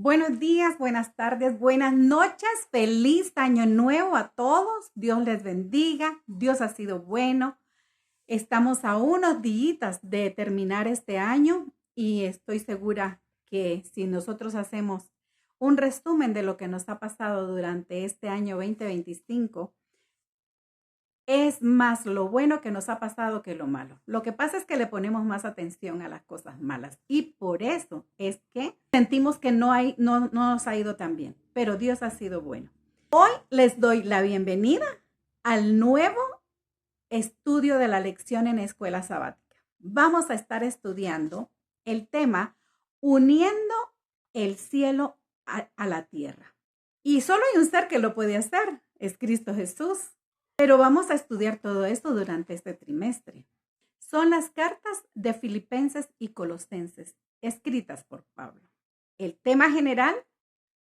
Buenos días, buenas tardes, buenas noches. Feliz año nuevo a todos. Dios les bendiga. Dios ha sido bueno. Estamos a unos días de terminar este año y estoy segura que si nosotros hacemos un resumen de lo que nos ha pasado durante este año 2025, es más lo bueno que nos ha pasado que lo malo. Lo que pasa es que le ponemos más atención a las cosas malas y por eso es que sentimos que no nos ha ido tan bien, pero Dios ha sido bueno. Hoy les doy la bienvenida al nuevo estudio de la lección en escuela sabática. Vamos a estar estudiando el tema uniendo el cielo a la tierra. Y solo hay un ser que lo puede hacer, es Cristo Jesús. Pero vamos a estudiar todo esto durante este trimestre. Son las cartas de Filipenses y Colosenses, escritas por Pablo. El tema general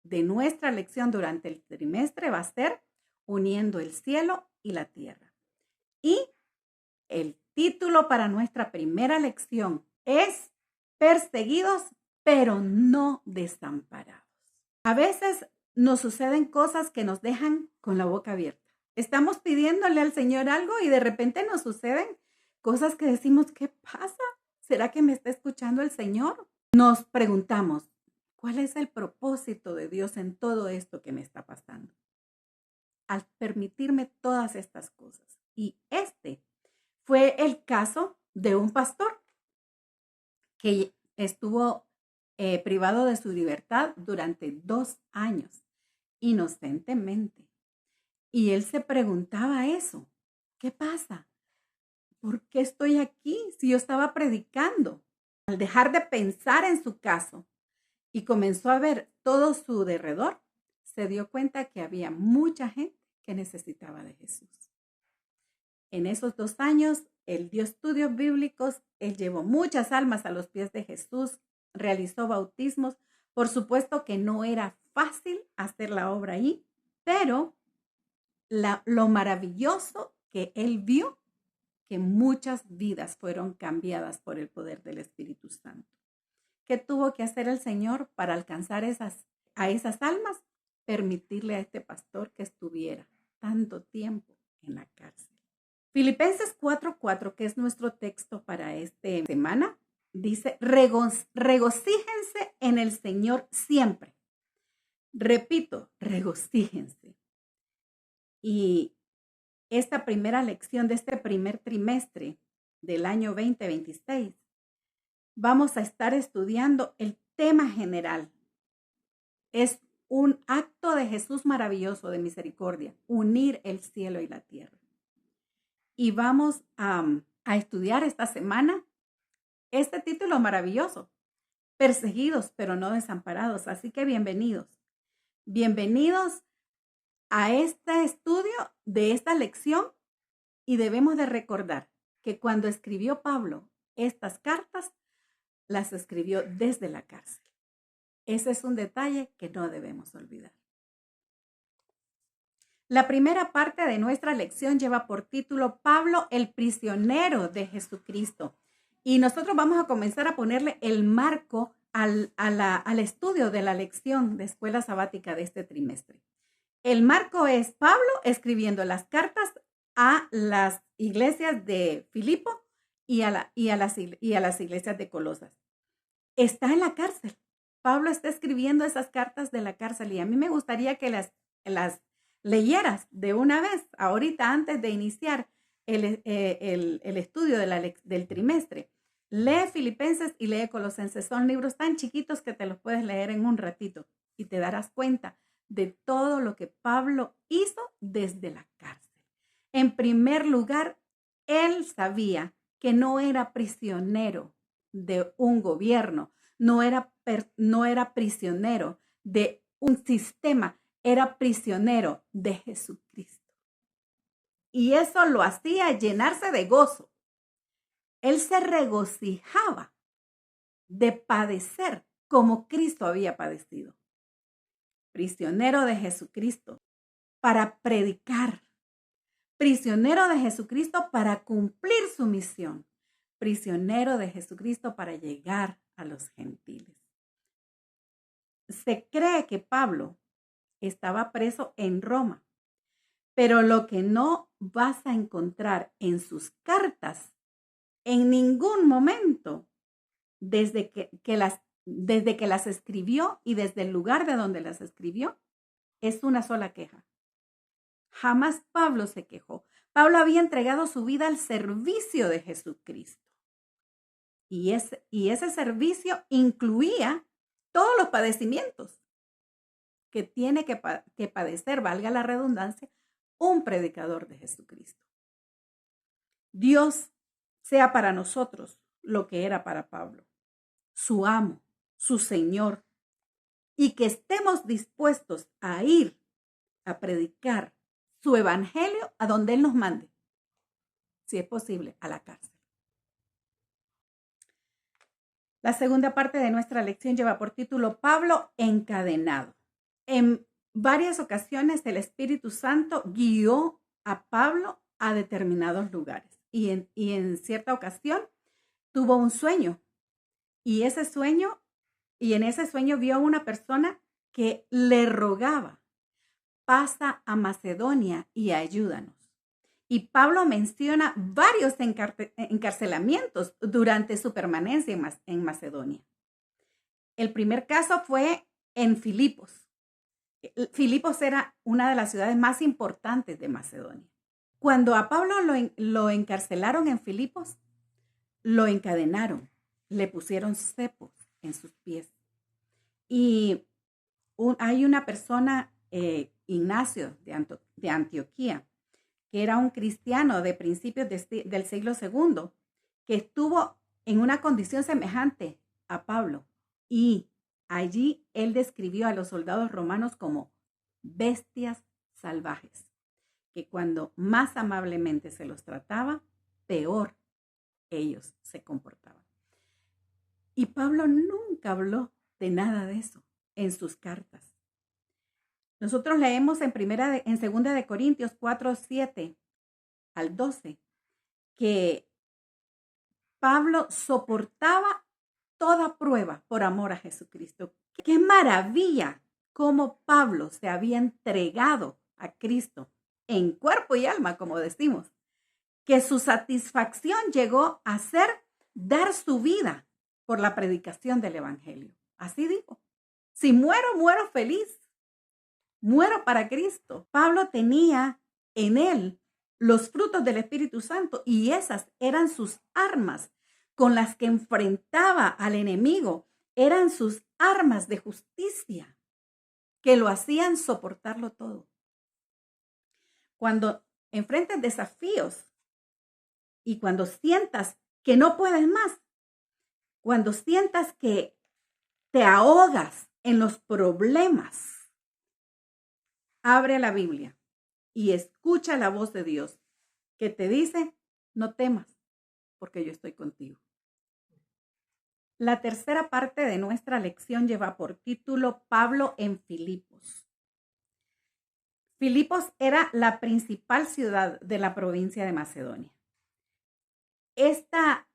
de nuestra lección durante el trimestre va a ser uniendo el cielo y la tierra. Y el título para nuestra primera lección es perseguidos, pero no desamparados. A veces nos suceden cosas que nos dejan con la boca abierta. Estamos pidiéndole al Señor algo y de repente nos suceden cosas que decimos, ¿qué pasa? ¿Será que me está escuchando el Señor? Nos preguntamos, ¿cuál es el propósito de Dios en todo esto que me está pasando? Al permitirme todas estas cosas. Y este fue el caso de un pastor que estuvo privado de su libertad durante 2 años, inocentemente. Y él se preguntaba eso, ¿qué pasa? ¿Por qué estoy aquí si yo estaba predicando? Al dejar de pensar en su caso y comenzó a ver todo su derredor, se dio cuenta que había mucha gente que necesitaba de Jesús. En esos 2 años, él dio estudios bíblicos, él llevó muchas almas a los pies de Jesús, realizó bautismos. Por supuesto que no era fácil hacer la obra ahí, pero lo maravilloso que él vio, que muchas vidas fueron cambiadas por el poder del Espíritu Santo. ¿Qué tuvo que hacer el Señor para alcanzar a esas almas? Permitirle a este pastor que estuviera tanto tiempo en la cárcel. Filipenses 4:4, que es nuestro texto para esta semana, dice, regocíjense en el Señor siempre. Repito, regocíjense. Y esta primera lección de este primer trimestre del año 2026, vamos a estar estudiando el tema general. Es un acto de Jesús maravilloso de misericordia, unir el cielo y la tierra. Y vamos a estudiar esta semana este título maravilloso, perseguidos pero no desamparados. Así que bienvenidos. Bienvenidos a este estudio de esta lección y debemos de recordar que cuando escribió Pablo estas cartas, las escribió desde la cárcel. Ese es un detalle que no debemos olvidar. La primera parte de nuestra lección lleva por título Pablo, el prisionero de Jesucristo. Y nosotros vamos a comenzar a ponerle el marco al estudio de la lección de escuela sabática de este trimestre. El marco es Pablo escribiendo las cartas a las iglesias de Filipo y a las iglesias de Colosas. Está en la cárcel. Pablo está escribiendo esas cartas de la cárcel y a mí me gustaría que las leyeras de una vez, ahorita antes de iniciar el estudio del trimestre. Lee Filipenses y lee Colosenses. Son libros tan chiquitos que te los puedes leer en un ratito y te darás cuenta de todo lo que Pablo hizo desde la cárcel. En primer lugar, él sabía que no era prisionero de un gobierno, no era prisionero de un sistema, era prisionero de Jesucristo. Y eso lo hacía llenarse de gozo. Él se regocijaba de padecer como Cristo había padecido. Prisionero de Jesucristo para predicar. Prisionero de Jesucristo para cumplir su misión. Prisionero de Jesucristo para llegar a los gentiles. Se cree que Pablo estaba preso en Roma, pero lo que no vas a encontrar en sus cartas en ningún momento, desde que las escribió y desde el lugar de donde las escribió, es una sola queja. Jamás Pablo se quejó. Pablo había entregado su vida al servicio de Jesucristo. Y ese servicio incluía todos los padecimientos que tiene que padecer, valga la redundancia, un predicador de Jesucristo. Dios sea para nosotros lo que era para Pablo, su amo, su Señor, y que estemos dispuestos a ir a predicar su evangelio a donde Él nos mande, si es posible, a la cárcel. La segunda parte de nuestra lección lleva por título Pablo encadenado. En varias ocasiones el Espíritu Santo guió a Pablo a determinados lugares y en cierta ocasión tuvo un sueño y en ese sueño vio a una persona que le rogaba: pasa a Macedonia y ayúdanos. Y Pablo menciona varios encarcelamientos durante su permanencia en Macedonia. El primer caso fue en Filipos. Filipos era una de las ciudades más importantes de Macedonia. Cuando a Pablo lo encarcelaron en Filipos, lo encadenaron, le pusieron cepos en sus pies. Y hay una persona, Ignacio de Antioquía, que era un cristiano de principios del siglo II, que estuvo en una condición semejante a Pablo. Y allí él describió a los soldados romanos como bestias salvajes, que cuando más amablemente se los trataba, peor ellos se comportaban. Y Pablo nunca habló de nada de eso en sus cartas. Nosotros leemos en 2 de Corintios 4, 7 al 12, que Pablo soportaba toda prueba por amor a Jesucristo. ¡Qué maravilla! Cómo Pablo se había entregado a Cristo en cuerpo y alma, como decimos, que su satisfacción llegó a ser dar su vida por la predicación del evangelio. Así dijo: si muero, muero feliz. Muero para Cristo. Pablo tenía en él los frutos del Espíritu Santo y esas eran sus armas con las que enfrentaba al enemigo. Eran sus armas de justicia que lo hacían soportarlo todo. Cuando enfrentes desafíos y cuando sientas que no puedes más, cuando sientas que te ahogas en los problemas, abre la Biblia y escucha la voz de Dios que te dice: no temas, porque yo estoy contigo. La tercera parte de nuestra lección lleva por título Pablo en Filipos. Filipos era la principal ciudad de la provincia de Macedonia. Esta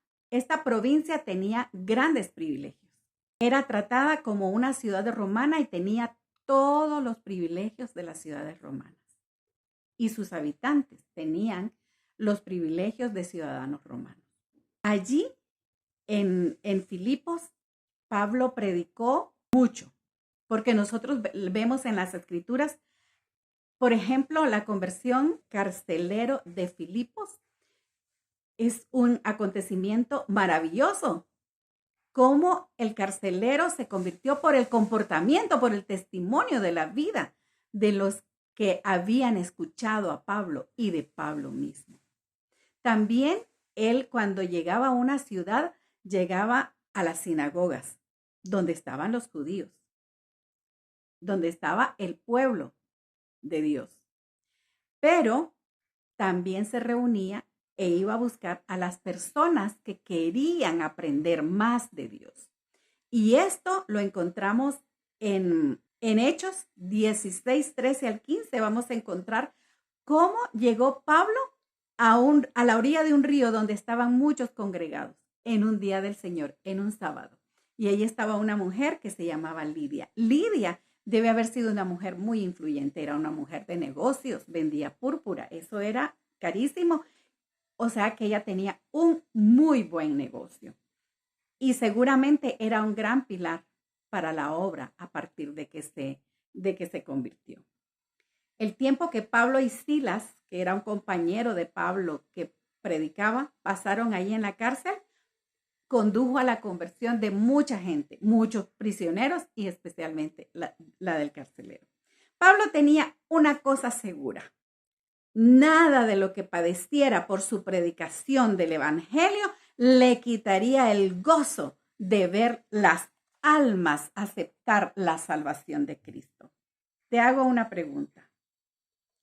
provincia tenía grandes privilegios. Era tratada como una ciudad romana y tenía todos los privilegios de las ciudades romanas. Y sus habitantes tenían los privilegios de ciudadanos romanos. Allí, en Filipos, Pablo predicó mucho, porque nosotros vemos en las Escrituras, por ejemplo, la conversión carcelero de Filipos es un acontecimiento maravilloso. Cómo el carcelero se convirtió por el comportamiento, por el testimonio de la vida de los que habían escuchado a Pablo y de Pablo mismo. También él, cuando llegaba a una ciudad, llegaba a las sinagogas, donde estaban los judíos, donde estaba el pueblo de Dios. Pero también se reunía e iba a buscar a las personas que querían aprender más de Dios. Y esto lo encontramos en Hechos 16, 13 al 15. Vamos a encontrar cómo llegó Pablo a la orilla de un río donde estaban muchos congregados en un día del Señor, en un sábado. y ahí estaba una mujer que se llamaba Lidia. Lidia debe haber sido una mujer muy influyente, era una mujer de negocios, vendía púrpura, eso era carísimo, o sea que ella tenía un muy buen negocio y seguramente era un gran pilar para la obra a partir de que se convirtió. El tiempo que Pablo y Silas, que era un compañero de Pablo que predicaba, pasaron ahí en la cárcel, condujo a la conversión de mucha gente, muchos prisioneros y especialmente la del carcelero. Pablo tenía una cosa segura: nada de lo que padeciera por su predicación del evangelio le quitaría el gozo de ver las almas aceptar la salvación de Cristo. Te hago una pregunta.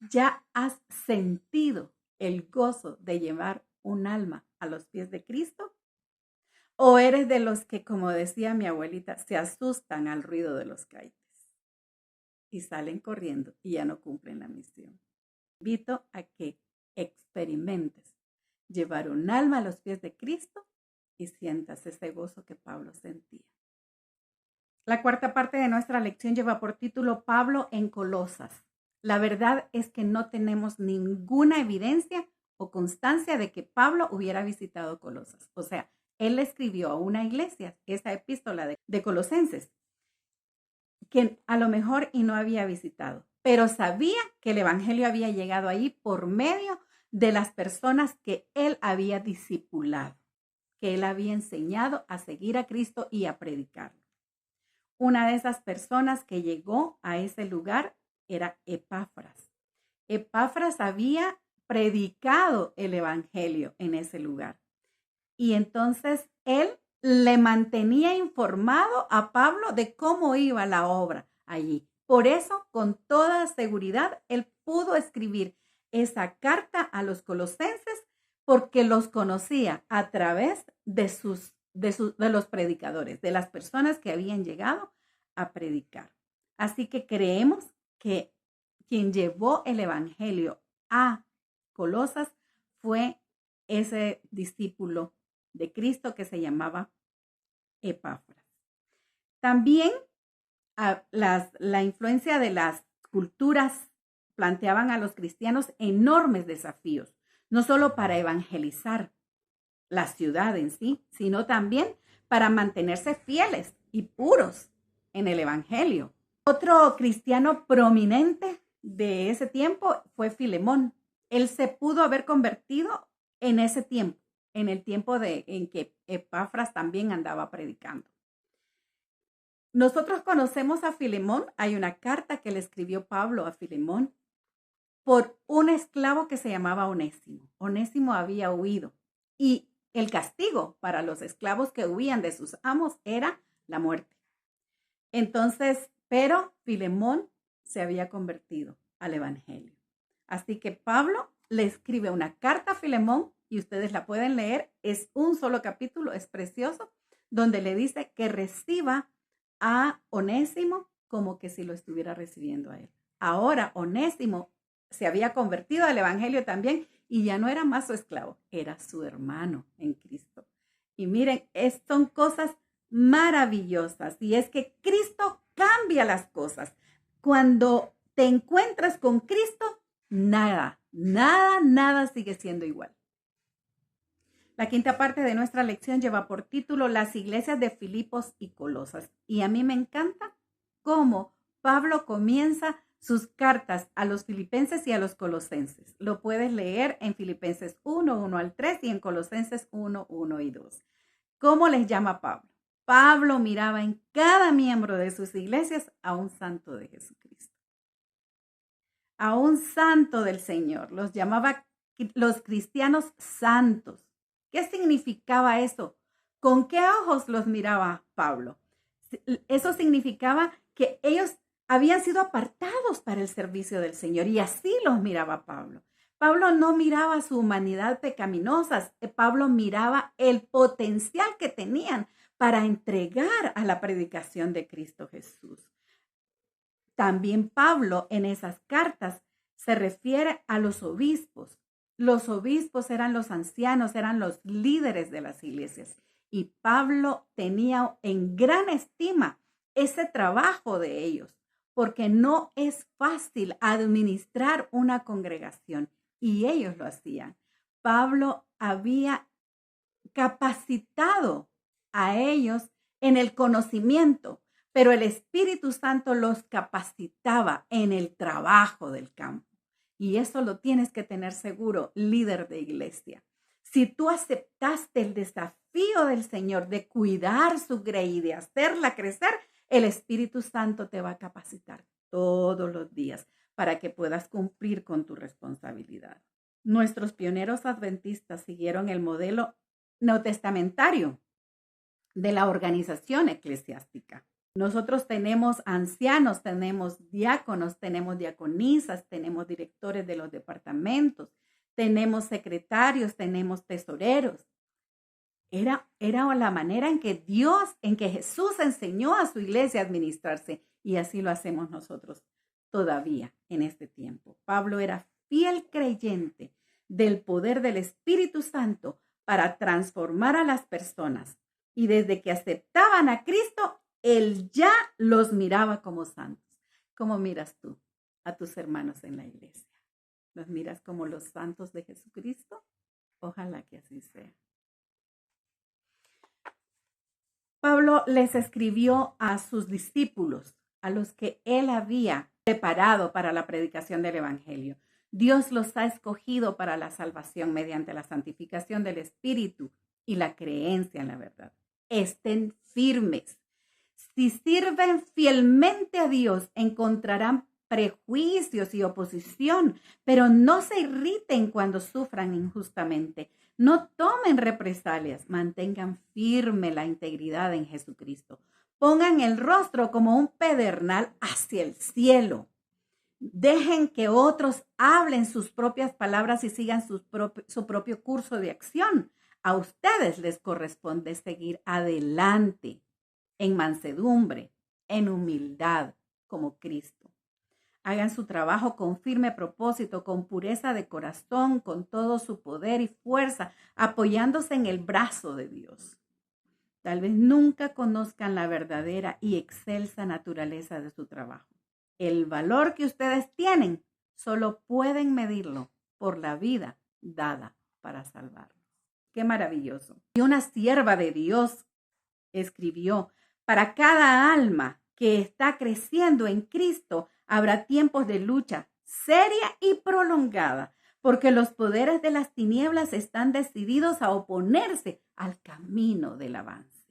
¿Ya has sentido el gozo de llevar un alma a los pies de Cristo? ¿O eres de los que, como decía mi abuelita, se asustan al ruido de los caites y salen corriendo y ya no cumplen la misión? Invito a que experimentes llevar un alma a los pies de Cristo y sientas ese gozo que Pablo sentía. La cuarta parte de nuestra lección lleva por título Pablo en Colosas. La verdad es que no tenemos ninguna evidencia o constancia de que Pablo hubiera visitado Colosas. O sea, él escribió a una iglesia esa epístola de Colosenses, que a lo mejor y no había visitado, pero sabía que el evangelio había llegado ahí por medio de las personas que él había discipulado, que él había enseñado a seguir a Cristo y a predicarlo. Una de esas personas que llegó a ese lugar era Epafras. Epafras había predicado el evangelio en ese lugar. Y entonces él le mantenía informado a Pablo de cómo iba la obra allí. Por eso, con toda seguridad, él pudo escribir esa carta a los colosenses porque los conocía a través de los predicadores, de las personas que habían llegado a predicar. Así que creemos que quien llevó el evangelio a Colosas fue ese discípulo de Cristo que se llamaba Epafras. También la influencia de las culturas planteaban a los cristianos enormes desafíos, no solo para evangelizar la ciudad en sí, sino también para mantenerse fieles y puros en el evangelio. Otro cristiano prominente de ese tiempo fue Filemón. Él se pudo haber convertido en ese tiempo, en el tiempo en que Epafras también andaba predicando. Nosotros conocemos a Filemón. Hay una carta que le escribió Pablo a Filemón por un esclavo que se llamaba Onésimo. Onésimo había huido y el castigo para los esclavos que huían de sus amos era la muerte. Entonces, pero Filemón se había convertido al evangelio. Así que Pablo le escribe una carta a Filemón y ustedes la pueden leer. Es un solo capítulo, es precioso, donde le dice que reciba a Onésimo como que si lo estuviera recibiendo a él. Ahora Onésimo se había convertido al evangelio también y ya no era más su esclavo, era su hermano en Cristo. Y miren, son cosas maravillosas y es que Cristo cambia las cosas. Cuando te encuentras con Cristo, nada sigue siendo igual. La quinta parte de nuestra lección lleva por título Las iglesias de Filipos y Colosas. Y a mí me encanta cómo Pablo comienza sus cartas a los filipenses y a los colosenses. Lo puedes leer en Filipenses 1, 1 al 3 y en Colosenses 1, 1 y 2. ¿Cómo les llama Pablo? Pablo miraba en cada miembro de sus iglesias a un santo de Jesucristo, a un santo del Señor. Los llamaba los cristianos santos. ¿Qué significaba eso? ¿Con qué ojos los miraba Pablo? Eso significaba que ellos habían sido apartados para el servicio del Señor y así los miraba Pablo. Pablo no miraba su humanidad pecaminosa, Pablo miraba el potencial que tenían para entregar a la predicación de Cristo Jesús. También Pablo en esas cartas se refiere a los obispos. Los obispos eran los ancianos, eran los líderes de las iglesias. Y Pablo tenía en gran estima ese trabajo de ellos, porque no es fácil administrar una congregación y ellos lo hacían. Pablo había capacitado a ellos en el conocimiento, pero el Espíritu Santo los capacitaba en el trabajo del campo. Y eso lo tienes que tener seguro, líder de iglesia. Si tú aceptaste el desafío del Señor de cuidar su grey y de hacerla crecer, el Espíritu Santo te va a capacitar todos los días para que puedas cumplir con tu responsabilidad. Nuestros pioneros adventistas siguieron el modelo neotestamentario de la organización eclesiástica. Nosotros tenemos ancianos, tenemos diáconos, tenemos diaconisas, tenemos directores de los departamentos, tenemos secretarios, tenemos tesoreros. Era la manera en que Jesús enseñó a su iglesia a administrarse, y así lo hacemos nosotros todavía en este tiempo. Pablo era fiel creyente del poder del Espíritu Santo para transformar a las personas, y desde que aceptaban a Cristo, él ya los miraba como santos. ¿Cómo miras tú a tus hermanos en la iglesia? ¿Los miras como los santos de Jesucristo? Ojalá que así sea. Pablo les escribió a sus discípulos, a los que él había preparado para la predicación del evangelio. Dios los ha escogido para la salvación mediante la santificación del Espíritu y la creencia en la verdad. Estén firmes. Si sirven fielmente a Dios, encontrarán prejuicios y oposición, pero no se irriten cuando sufran injustamente. No tomen represalias, mantengan firme la integridad en Jesucristo. Pongan el rostro como un pedernal hacia el cielo. Dejen que otros hablen sus propias palabras y sigan su propio curso de acción. A ustedes les corresponde seguir adelante en mansedumbre, en humildad, como Cristo. Hagan su trabajo con firme propósito, con pureza de corazón, con todo su poder y fuerza, apoyándose en el brazo de Dios. Tal vez nunca conozcan la verdadera y excelsa naturaleza de su trabajo. El valor que ustedes tienen solo pueden medirlo por la vida dada para salvarlos. Qué maravilloso. Y una sierva de Dios escribió: para cada alma que está creciendo en Cristo, habrá tiempos de lucha seria y prolongada, porque los poderes de las tinieblas están decididos a oponerse al camino del avance.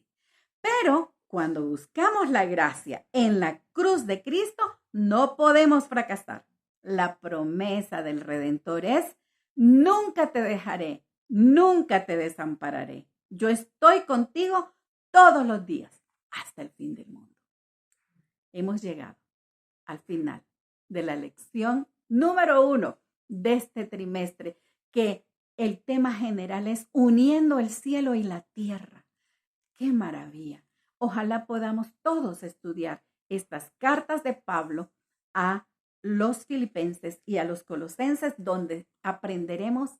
Pero cuando buscamos la gracia en la cruz de Cristo, no podemos fracasar. La promesa del Redentor es: nunca te dejaré, nunca te desampararé. Yo estoy contigo todos los días hasta el fin del mundo. Hemos llegado al final de la lección número 1 de este trimestre, que el tema general es uniendo el cielo y la tierra. ¡Qué maravilla! Ojalá podamos todos estudiar estas cartas de Pablo a los filipenses y a los colosenses, donde aprenderemos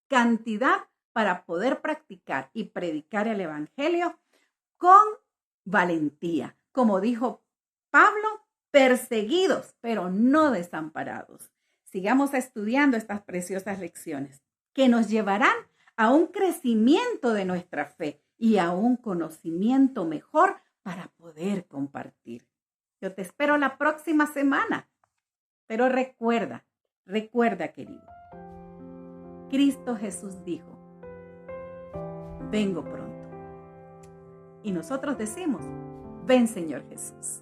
cantidad para poder practicar y predicar el evangelio con valentía. Como dijo Pablo, perseguidos, pero no desamparados. Sigamos estudiando estas preciosas lecciones que nos llevarán a un crecimiento de nuestra fe y a un conocimiento mejor para poder compartir. Yo te espero la próxima semana. Pero recuerda, querido, Cristo Jesús dijo: vengo pronto. Y nosotros decimos: ven, Señor Jesús.